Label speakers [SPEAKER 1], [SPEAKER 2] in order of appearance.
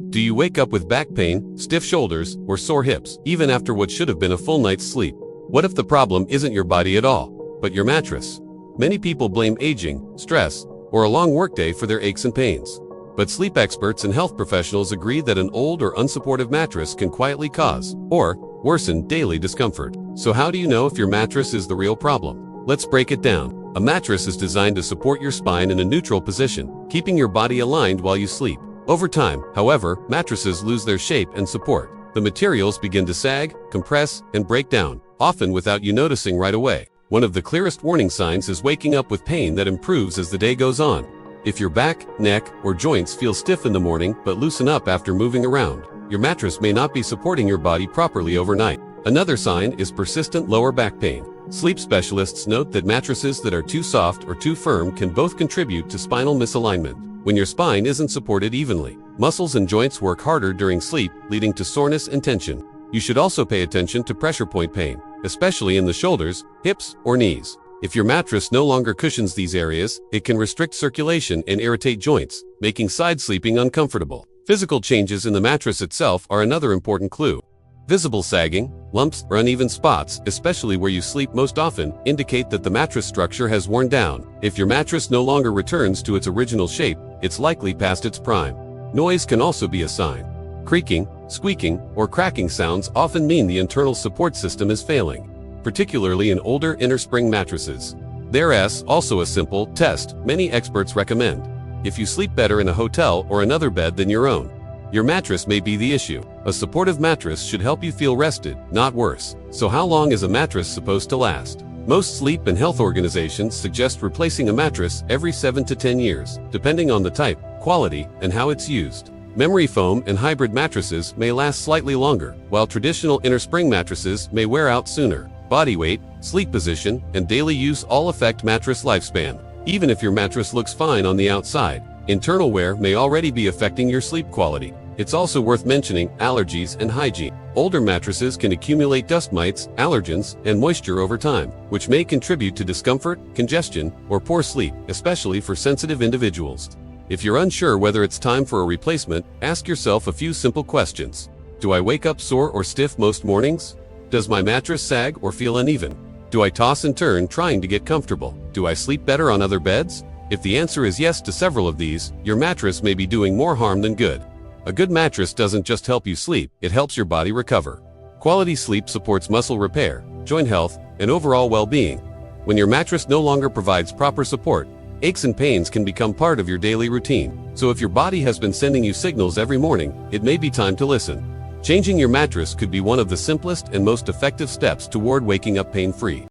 [SPEAKER 1] Do you wake up with back pain, stiff shoulders, or sore hips, even after what should have been a full night's sleep? What if the problem isn't your body at all, but your mattress? Many people blame aging, stress, or a long workday for their aches and pains. But sleep experts and health professionals agree that an old or unsupportive mattress can quietly cause, or worsen, daily discomfort. So how do you know if your mattress is the real problem? Let's break it down. A mattress is designed to support your spine in a neutral position, keeping your body aligned while you sleep. Over time, however, mattresses lose their shape and support. The materials begin to sag, compress, and break down, often without you noticing right away. One of the clearest warning signs is waking up with pain that improves as the day goes on. If your back, neck, or joints feel stiff in the morning but loosen up after moving around, your mattress may not be supporting your body properly overnight. Another sign is persistent lower back pain. Sleep specialists note that mattresses that are too soft or too firm can both contribute to spinal misalignment. When your spine isn't supported evenly, muscles and joints work harder during sleep, leading to soreness and tension. You should also pay attention to pressure point pain, especially in the shoulders, hips, or knees. If your mattress no longer cushions these areas, it can restrict circulation and irritate joints, making side sleeping uncomfortable. Physical changes in the mattress itself are another important clue. Visible sagging, lumps, or uneven spots, especially where you sleep most often, indicate that the mattress structure has worn down. If your mattress no longer returns to its original shape, it's likely past its prime. Noise can also be a sign. Creaking, squeaking, or cracking sounds often mean the internal support system is failing, particularly in older innerspring mattresses. There's also a simple test many experts recommend. If you sleep better in a hotel or another bed than your own, your mattress may be the issue. A supportive mattress should help you feel rested, not worse. So how long is a mattress supposed to last? Most sleep and health organizations suggest replacing a mattress every 7 to 10 years, depending on the type, quality, and how it's used. Memory foam and hybrid mattresses may last slightly longer, while traditional innerspring mattresses may wear out sooner. Body weight, sleep position, and daily use all affect mattress lifespan. Even if your mattress looks fine on the outside, internal wear may already be affecting your sleep quality. It's also worth mentioning allergies and hygiene. Older mattresses can accumulate dust mites, allergens, and moisture over time, which may contribute to discomfort, congestion, or poor sleep, especially for sensitive individuals. If you're unsure whether it's time for a replacement, ask yourself a few simple questions. Do I wake up sore or stiff most mornings? Does my mattress sag or feel uneven? Do I toss and turn trying to get comfortable? Do I sleep better on other beds? If the answer is yes to several of these, your mattress may be doing more harm than good. A good mattress doesn't just help you sleep, it helps your body recover. Quality sleep supports muscle repair, joint health, and overall well-being. When your mattress no longer provides proper support, aches and pains can become part of your daily routine. So if your body has been sending you signals every morning, it may be time to listen. Changing your mattress could be one of the simplest and most effective steps toward waking up pain-free.